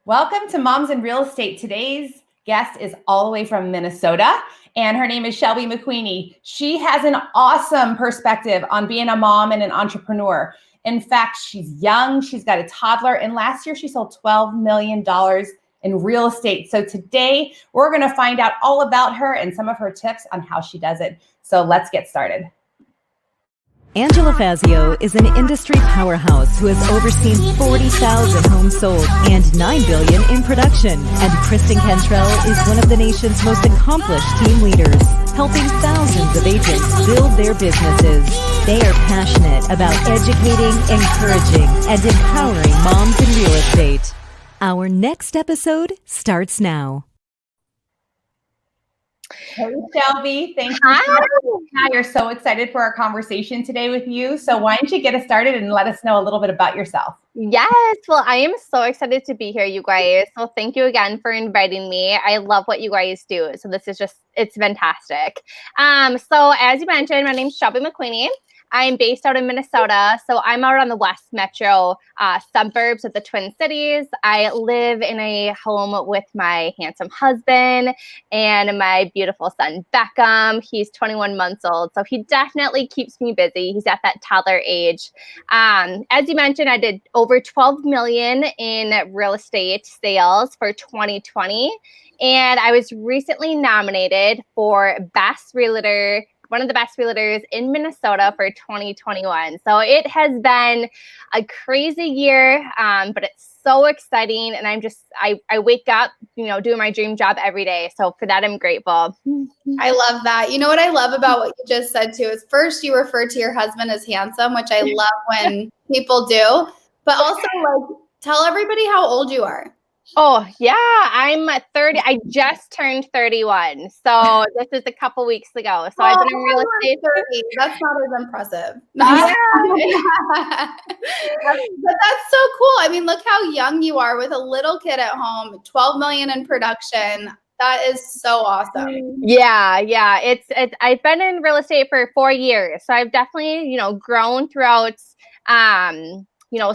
Welcome to Moms in Real Estate. Today's guest is all the way from Minnesota, and her name is Shelby McQueeney. She has an awesome perspective on being a mom and an entrepreneur. In fact, she's young, she's got a toddler, and last year she sold $12 million in real estate. So today we're going to find out all about her and some of her tips on how she does it. So let's get started. Angela Fazio is an industry powerhouse who has overseen 40,000 homes sold and $9 billion in production. And Kristen Cantrell is one of the nation's most accomplished team leaders, helping thousands of agents build their businesses. They are passionate about educating, encouraging, and empowering moms in real estate. Our next episode starts now. Hey, Shelby, thank you. Hi. You're so excited for our conversation today with you. So why don't you get us started and let us know a little bit about yourself? Yes. Well, I am so excited to be here, you guys. So thank you again for inviting me. I love what you guys do. So this is it's fantastic. So as you mentioned, my name's Shelby McQueeney. I'm based out in Minnesota, so I'm out on the West Metro suburbs of the Twin Cities. I live in a home with my handsome husband and my beautiful son, Beckham. He's 21 months old, so he definitely keeps me busy. He's at that toddler age. As you mentioned, I did over $12 million in real estate sales for 2020, and I was recently nominated for one of the best realtors in Minnesota for 2021. So it has been a crazy year, but it's so exciting. And I wake up, doing my dream job every day. So for that, I'm grateful. I love that. You know what I love about what you just said too is first you refer to your husband as handsome, which I love when people do, but also tell everybody how old you are. Oh, yeah, I'm 30. I just turned 31. So this is a couple weeks ago. So I've been in real estate. 30. That's not as impressive. But that's so cool. I mean, look how young you are with a little kid at home, 12 million in production. That is so awesome. Yeah. It's I've been in real estate for 4 years. So I've definitely, grown throughout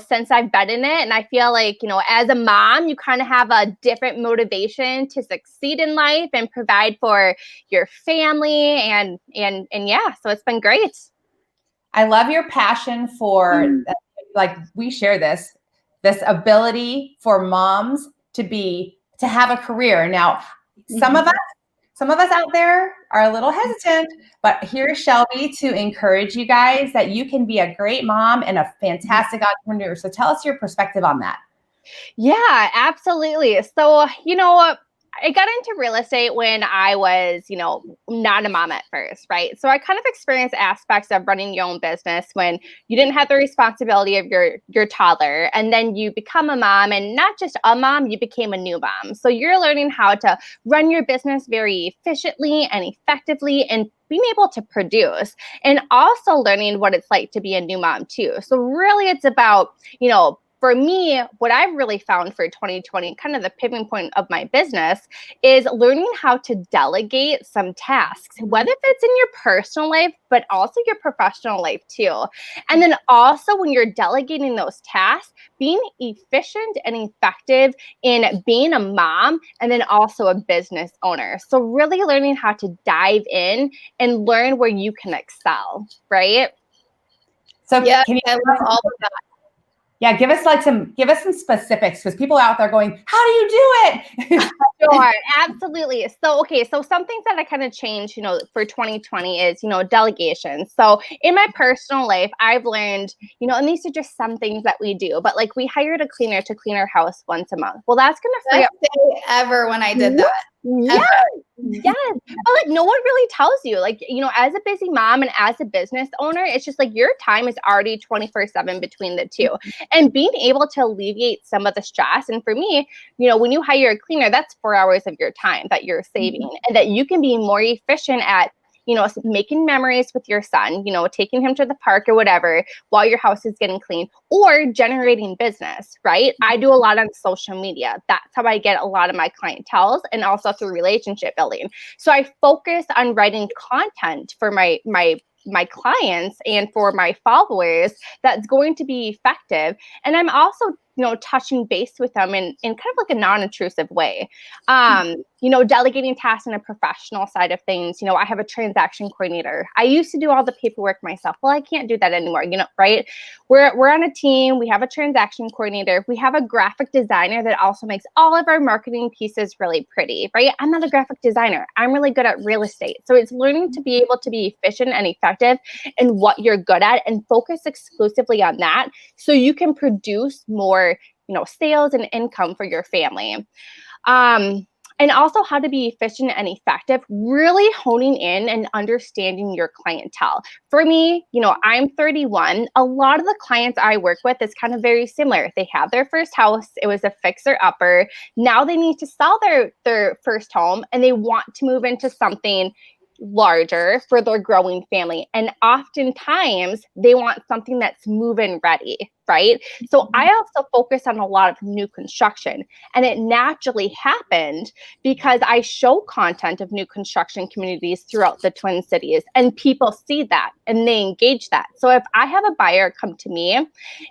since I've been in it. And I feel like, as a mom, you kind of have a different motivation to succeed in life and provide for your family. And yeah, so it's been great. I love your passion for, we share this ability for moms to have a career. Now, some of us out there are a little hesitant, but here's Shelby to encourage you guys that you can be a great mom and a fantastic entrepreneur. So tell us your perspective on that. Yeah, absolutely. So, I got into real estate when I was, not a mom at first, right? So I kind of experienced aspects of running your own business when you didn't have the responsibility of your toddler, and then you become a mom, and not just a mom, you became a new mom. So you're learning how to run your business very efficiently and effectively and being able to produce, and also learning what it's like to be a new mom too. So really it's about, for me, what I've really found for 2020, kind of the pivoting point of my business, is learning how to delegate some tasks, whether it's in your personal life, but also your professional life too. And then also when you're delegating those tasks, being efficient and effective in being a mom and then also a business owner. So really learning how to dive in and learn where you can excel, right? So yeah, I love all of that. Yeah, give us some specifics, because people out there going, how do you do it? Sure, absolutely. So some things that I kind of changed, for 2020 is, delegation. So in my personal life, I've learned, and these are just some things that we do, but we hired a cleaner to clean our house once a month. Well, that's going to free up. Best day ever when I did that. Yes. But no one really tells you, as a busy mom and as a business owner, it's just your time is already 24/7 between the two. And being able to alleviate some of the stress. And for me, when you hire a cleaner, that's 4 hours of your time that you're saving, and that you can be more efficient at making memories with your son, taking him to the park or whatever while your house is getting clean, or generating business, right? I do a lot on social media. That's how I get a lot of my clientele, and also through relationship building. So I focus on writing content for my clients and for my followers that's going to be effective. And I'm also touching base with them in kind of like a non-intrusive way. Delegating tasks in a professional side of things. I have a transaction coordinator. I used to do all the paperwork myself. Well, I can't do that anymore, right? We're on a team. We have a transaction coordinator. We have a graphic designer that also makes all of our marketing pieces really pretty, right? I'm not a graphic designer. I'm really good at real estate. So it's learning to be able to be efficient and effective in what you're good at and focus exclusively on that so you can produce more, sales and income for your family. And also how to be efficient and effective, really honing in and understanding your clientele. For me, I'm 31. A lot of the clients I work with is kind of very similar. They have their first house. It was a fixer-upper. Now they need to sell their first home and they want to move into something larger for their growing family. And oftentimes they want something that's move-in ready, right? So I also focus on a lot of new construction, and it naturally happened because I show content of new construction communities throughout the Twin Cities, and people see that and they engage that. So if I have a buyer come to me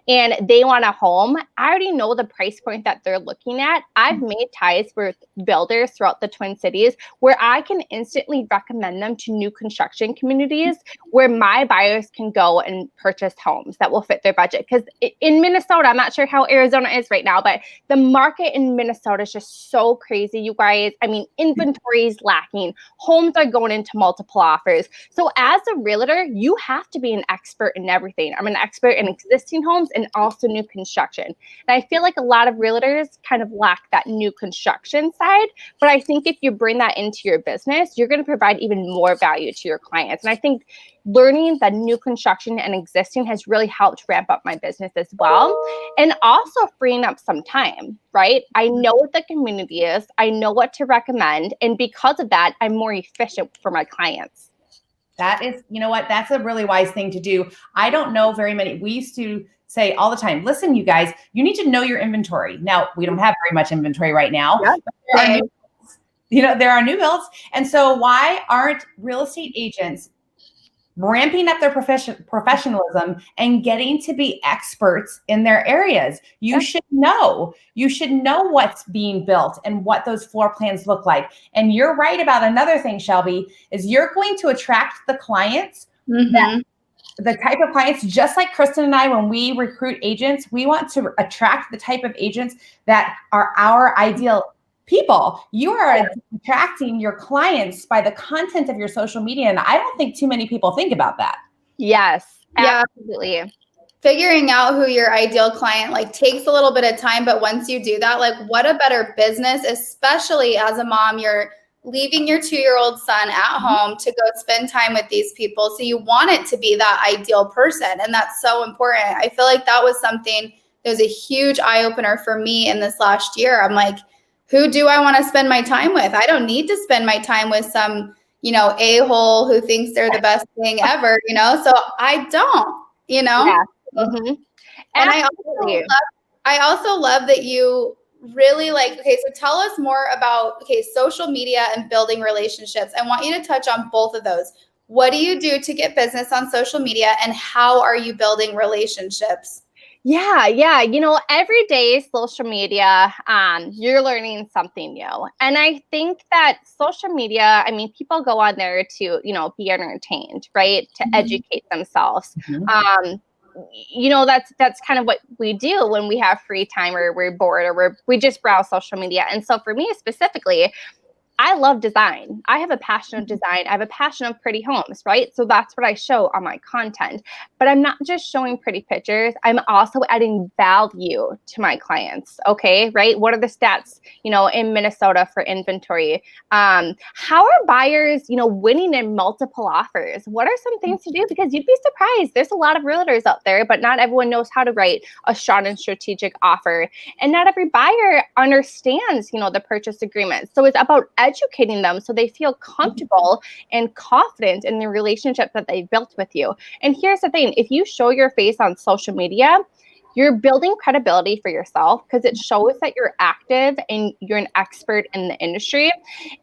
and they want a home, I already know the price point that they're looking at. I've made ties with builders throughout the Twin Cities where I can instantly recommend them to new construction communities where my buyers can go and purchase homes that will fit their budget. Because in Minnesota, I'm not sure how Arizona is right now, but the market in Minnesota is just so crazy, you guys. I mean, inventory is lacking. Homes are going into multiple offers. So as a realtor, you have to be an expert in everything. I'm an expert in existing homes and also new construction. And I feel like a lot of realtors kind of lack that new construction side. But I think if you bring that into your business, you're going to provide even more value to your clients. And I think learning that new construction and existing has really helped ramp up my business as well. And also freeing up some time, right? I know what the community is. I know what to recommend. And because of that, I'm more efficient for my clients. That is, that's a really wise thing to do. I don't know very many. We used to say all the time, listen, you guys, you need to know your inventory. Now, we don't have very much inventory right now. Yeah. But there are new builds. And so why aren't real estate agents ramping up their professionalism and getting to be experts in their areas? You should know what's being built and what those floor plans look like. And you're right about another thing, Shelby, is you're going to attract the clients, the type of clients, just like Kristen and I, when we recruit agents, we want to attract the type of agents that are our ideal people. You are attracting your clients by the content of your social media. And I don't think too many people think about that. Yes, absolutely. Figuring out who your ideal client takes a little bit of time. But once you do that, what a better business, especially as a mom, you're leaving your 2-year-old son at home to go spend time with these people. So you want it to be that ideal person. And that's so important. I feel like that was something that was a huge eye opener for me in this last year. I'm like, who do I want to spend my time with? I don't need to spend my time with some, a-hole who thinks they're the best thing ever, so I don't, Yeah. Mm-hmm. And I also love that you really so tell us more about, social media and building relationships. I want you to touch on both of those. What do you do to get business on social media, and how are you building relationships? Yeah. Every day, social media, you're learning something new. And I think that social media, people go on there to, be entertained, right? To educate themselves. That's kind of what we do when we have free time or we're bored or we just browse social media. And so for me specifically, I love design. I have a passion of design. I have a passion of pretty homes, right? So that's what I show on my content. But I'm not just showing pretty pictures. I'm also adding value to my clients, okay, right? What are the stats, in Minnesota for inventory? How are buyers, winning in multiple offers? What are some things to do? Because you'd be surprised. There's a lot of realtors out there, but not everyone knows how to write a strong and strategic offer. And not every buyer understands, the purchase agreement. So it's about educating them so they feel comfortable and confident in the relationship that they've built with you. And here's the thing, if you show your face on social media, you're building credibility for yourself because it shows that you're active and you're an expert in the industry.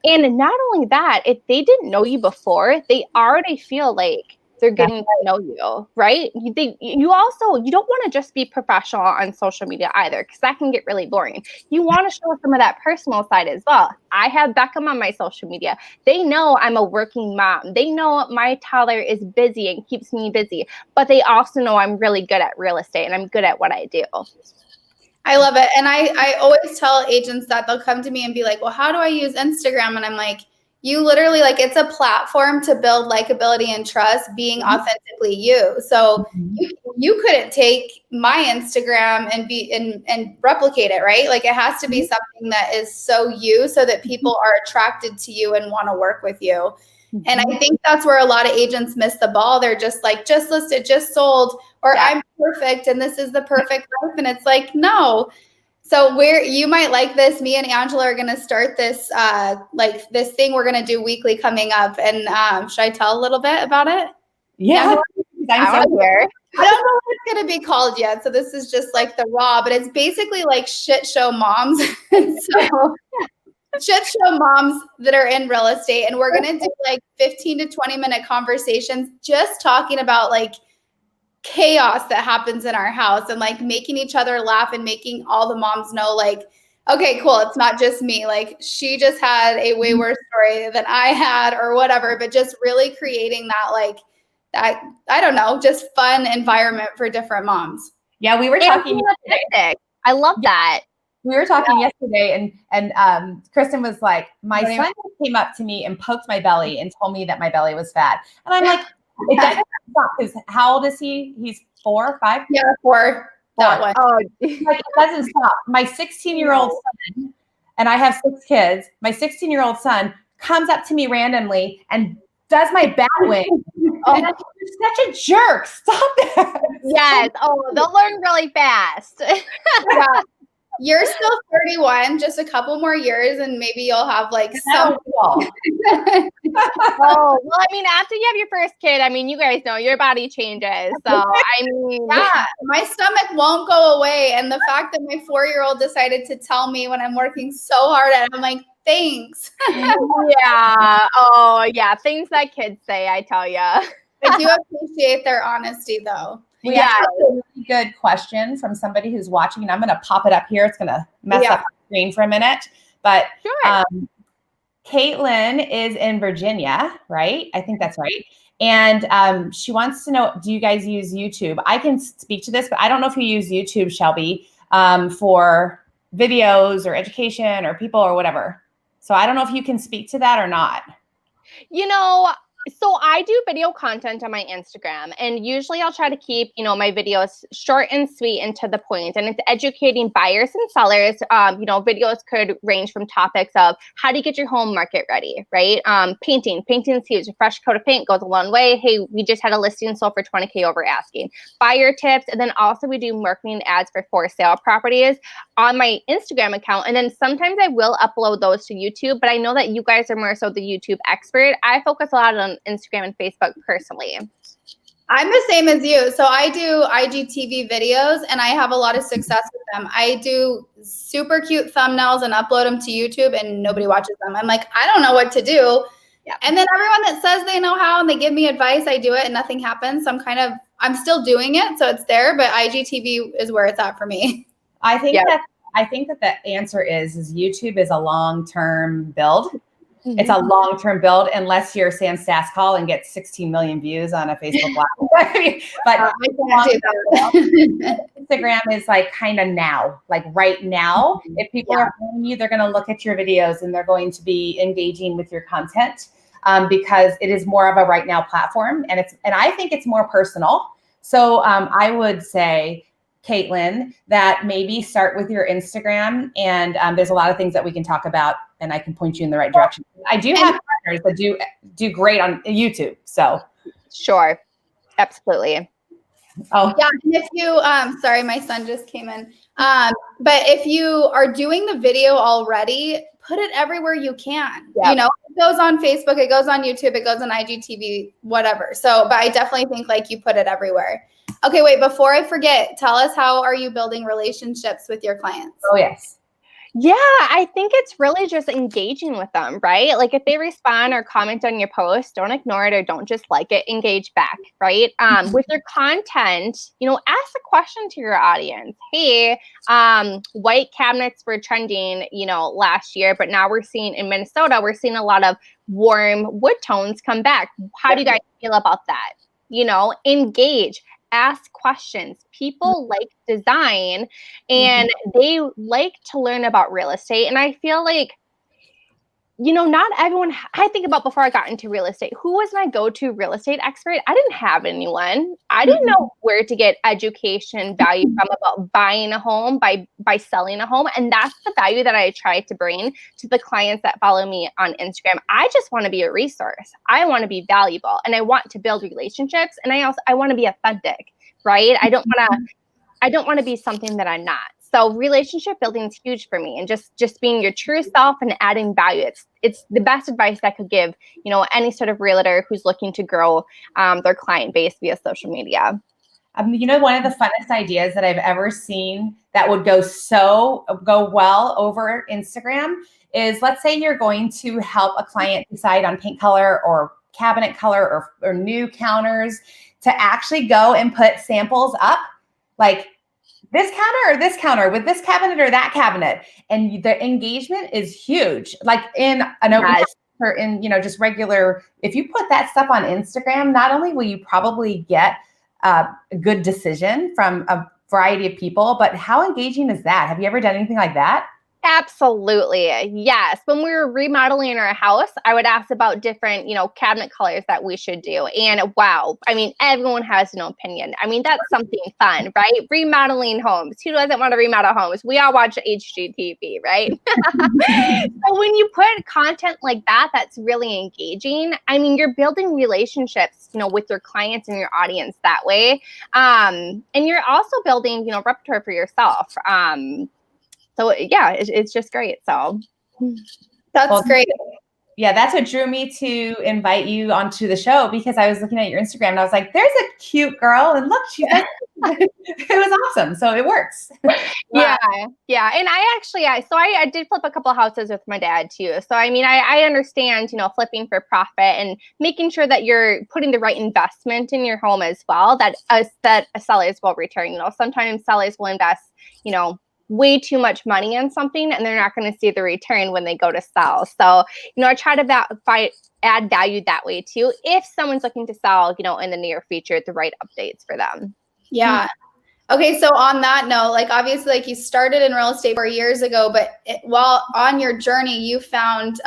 And not only that, if they didn't know you before, they already feel like They're getting to know you, right? You don't want to just be professional on social media either, because that can get really boring. You want to show some of that personal side as well. I have Beckham on my social media. They know I'm a working mom. They know my toddler is busy and keeps me busy, but they also know I'm really good at real estate and I'm good at what I do. I love it. And I always tell agents that they'll come to me and be like, well, how do I use Instagram? And I'm like, you literally, like, it's a platform to build likability and trust, being authentically you. So you couldn't take my Instagram and replicate it, right? Like, it has to be something that is so you, so that people are attracted to you and want to work with you. And I think that's where a lot of agents miss the ball. They're just like, just listed, just sold, or I'm perfect and this is the perfect life. And it's like, no. So you might like this. Me and Angela are going to start this, this thing we're going to do weekly coming up. And should I tell a little bit about it? Yeah. I'm so here. I don't know what it's going to be called yet. So this is just like the raw, but it's basically like shit show moms. So shit show moms that are in real estate. And we're going to do like 15 to 20-minute conversations, just talking about like chaos that happens in our house, and like making each other laugh and making all the moms know, like, okay, cool, it's not just me. Like, she just had a way worse story than I had, or whatever. But just really creating that, like, that, I don't know, just fun environment for different moms. Yeah, we were talking yesterday. I love that. We were talking yesterday, and Kristen was like, my son came up to me and poked my belly and told me that my belly was fat. And I'm like, it doesn't stop. Because how old is he? He's 4 or 5? Yeah, 4. That one. Oh, like, it doesn't stop. My 16-year-old son, and I have 6 kids, my 16-year-old son comes up to me randomly and does my bat wing. Oh, you're such a jerk. Stop that. Yes. Oh, they'll learn really fast. Yeah. You're still 31, just a couple more years, and maybe you'll have like some. Oh, well, I mean, after you have your first kid, I mean, you guys know your body changes. So, I mean, yeah, my stomach won't go away. And the fact that my 4-year-old decided to tell me when I'm working so hard at it, I'm like, thanks. Yeah. Oh, yeah. Things that kids say, I tell you. I do appreciate their honesty, though. We have a really good question from somebody who's watching, and I'm going to pop it up here. It's going to mess up the screen for a minute. But Caitlin is in Virginia, right? I think that's right. And she wants to know, do you guys use YouTube? I can speak to this, but I don't know if you use YouTube, Shelby, for videos or education or people or whatever. So I don't know if you can speak to that or not. You know, so I do video content on my Instagram, and usually I'll try to keep, my videos short and sweet and to the point, and it's educating buyers and sellers. Videos could range from topics of how do you get your home market ready, right? Painting's huge. A fresh coat of paint goes a long way. Hey, we just had a listing sold for $20K over asking. Buyer tips, and then also we do marketing ads for sale properties on my Instagram account, and then sometimes I will upload those to YouTube, but I know that you guys are more so the YouTube expert. I focus a lot on Instagram and Facebook personally. I'm the same as you. So I do IGTV videos, and I have a lot of success with them. I do super cute thumbnails and upload them to YouTube, and nobody watches them. I'm like, I don't know what to do. Yeah. And then everyone that says they know how and they give me advice, I do it and nothing happens. So I'm still doing it. So it's there, but IGTV is where it's at for me. I think that the answer is YouTube is a long-term build. It's a long-term build, unless you're Sam Staskal and get 16 million views on a Facebook Live. But Instagram is like kind of now, like right now. If people are following you, they're going to look at your videos and they're going to be engaging with your content because it is more of a right now platform, and I think it's more personal. So I would say, Caitlin, that maybe start with your Instagram, and there's a lot of things that we can talk about, and I can point you in the right direction. I do have partners that do great on YouTube, so. Sure, absolutely. Oh yeah, and if you, sorry, my son just came in. But if you are doing the video already, put it everywhere you can. Yep. It goes on Facebook, it goes on YouTube, it goes on IGTV, whatever. So, but I definitely think like you put it everywhere. Okay, wait, before I forget, tell us, how are you building relationships with your clients? Oh, yes. Yeah, I think it's really just engaging with them, right? Like if they respond or comment on your post, don't ignore it or don't just like it, engage back, right? With your content, ask a question to your audience. Hey, white cabinets were trending, last year, but now we're seeing in Minnesota, we're seeing a lot of warm wood tones come back. How do you guys feel about that? Engage. Ask questions. People like design and they like to learn about real estate. And I feel like, not everyone, I think about before I got into real estate, who was my go-to real estate expert? I didn't have anyone. I didn't know where to get education value from about buying a home by selling a home. And that's the value that I try to bring to the clients that follow me on Instagram. I just want to be a resource. I want to be valuable and I want to build relationships. And I want to be authentic, right? I don't want to be something that I'm not. So relationship building is huge for me, and just being your true self and adding value. It's the best advice I could give, any sort of realtor who's looking to grow their client base via social media. One of the funnest ideas that I've ever seen that would go well over Instagram is, let's say you're going to help a client decide on paint color or cabinet color or new counters, to actually go and put samples up, like this counter or this counter with this cabinet or that cabinet. And the engagement is huge. Like in an open or in, just regular, if you put that stuff on Instagram, not only will you probably get a good decision from a variety of people, but how engaging is that? Have you ever done anything like that? Absolutely. Yes. When we were remodeling our house, I would ask about different, cabinet colors that we should do. And wow, everyone has an opinion. That's something fun, right? Remodeling homes. Who doesn't want to remodel homes? We all watch HGTV, right? So when you put content like that, that's really engaging. You're building relationships, with your clients and your audience that way. And you're also building, repertoire for yourself. So yeah, it's just great. So that's great. Yeah, that's what drew me to invite you onto the show, because I was looking at your Instagram and I was like, there's a cute girl, and look, it was awesome. So it works. Yeah. And I did flip a couple of houses with my dad too. So I understand, flipping for profit and making sure that you're putting the right investment in your home as well, that sellers will return. Sometimes sellers will invest, way too much money in something and they're not going to see the return when they go to sell. So, I try to add value that way too, if someone's looking to sell, in the near future, the right updates for them. Yeah. Okay. So on that note, obviously, you started in real estate 4 years ago, but while on your journey, you found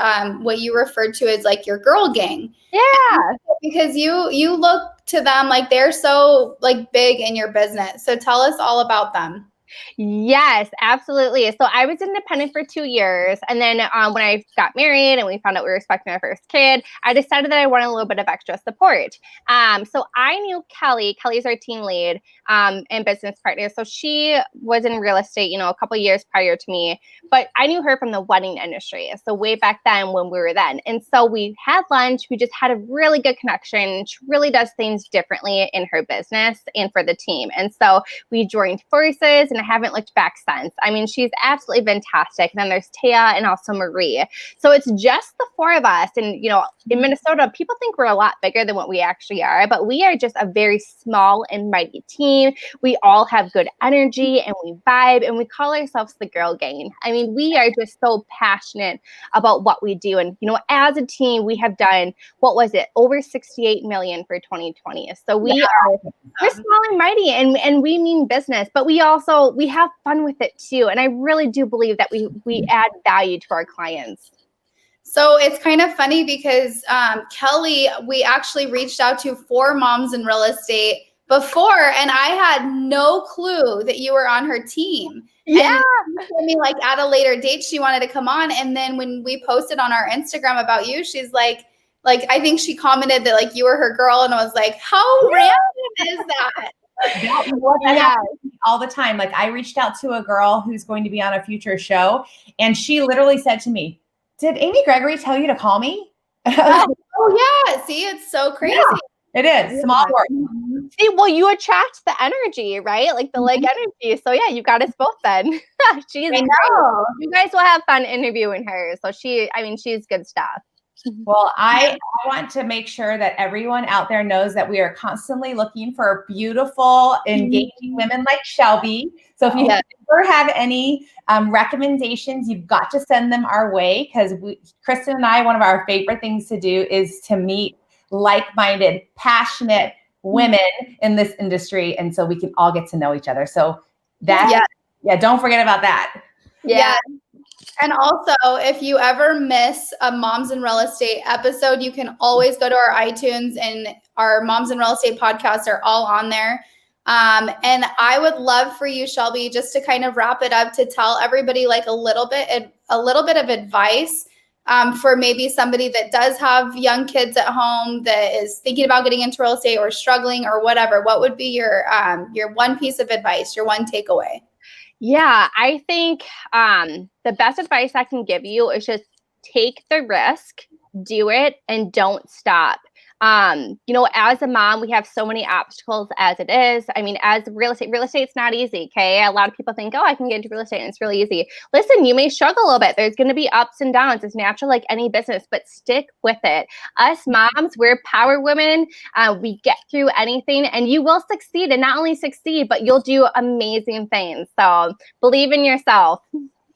what you referred to as your girl gang. Yeah. Because you look to them like they're so big in your business. So tell us all about them. Yes, absolutely. So I was independent for 2 years. And then when I got married and we found out we were expecting our first kid, I decided that I wanted a little bit of extra support. So I knew Kelly. Kelly's our team lead and business partner. So she was in real estate, a couple of years prior to me, but I knew her from the wedding industry. So way back then when we were then. And so we had lunch. We just had a really good connection. She really does things differently in her business and for the team. And so we joined forces, and I haven't looked back since. She's absolutely fantastic. And then there's Taya and also Marie. So it's just the four of us. And, in Minnesota, people think we're a lot bigger than what we actually are, but we are just a very small and mighty team. We all have good energy and we vibe, and we call ourselves the girl gang. We are just so passionate about what we do. And, as a team, we have done, over 68 million for 2020. So we're small and mighty, and we mean business, but we have fun with it too. And I really do believe that we add value to our clients. So it's kind of funny because Kelly, we actually reached out to 4 moms in real estate before, and I had no clue that you were on her team. Yeah. And she told me at a later date she wanted to come on, and then when we posted on our Instagram about you, she's like I think she commented that you were her girl, and I was like, how random is that? All the time. I reached out to a girl who's going to be on a future show, and she literally said to me, "Did Amy Gregory tell you to call me?" Oh yeah. See, it's so crazy. Yeah, it is. Small world. See, well, you attract the energy, right? The energy. So yeah, you got us both then. She's I great. know. You guys will have fun interviewing her. So she's good stuff. Well, I want to make sure that everyone out there knows that we are constantly looking for beautiful, engaging women like Shelby. So if you Yes. ever have any recommendations, you've got to send them our way, because Kristen and I, one of our favorite things to do is to meet like-minded, passionate women in this industry. And so we can all get to know each other. So that, don't forget about that. Yeah. And also, if you ever miss a Moms in Real Estate episode, you can always go to our iTunes, and our Moms in Real Estate podcasts are all on there. And I would love for you, Shelby, just to kind of wrap it up, to tell everybody like a little bit of advice for maybe somebody that does have young kids at home that is thinking about getting into real estate or struggling or whatever. What would be your one piece of advice, your one takeaway? Yeah, I think the best advice I can give you is just take the risk, do it, and don't stop. As a mom, we have so many obstacles as it is. I mean, as real estate's not easy, okay? A lot of people think, oh, I can get into real estate and it's really easy. Listen, you may struggle a little bit. There's going to be ups and downs. It's natural like any business, but stick with it. Us moms, we're power women. We get through anything, and you will succeed, and not only succeed, but you'll do amazing things. So believe in yourself.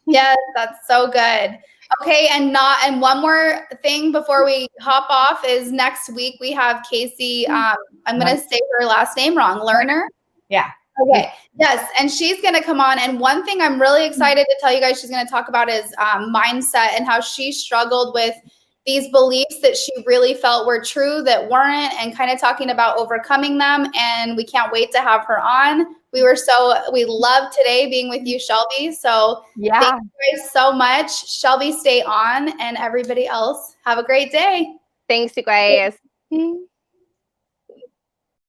Yes, that's so good. Okay, and one more thing before we hop off is next week we have Casey. I'm going to say her last name wrong. Lerner. Yeah. Okay. Yes, and she's going to come on. And one thing I'm really excited to tell you guys she's going to talk about is mindset, and how she struggled with these beliefs that she really felt were true that weren't, and kind of talking about overcoming them. And we can't wait to have her on. We love today being with you, Shelby. So thank you guys so much. Shelby, stay on, and everybody else, have a great day. Thanks, you guys.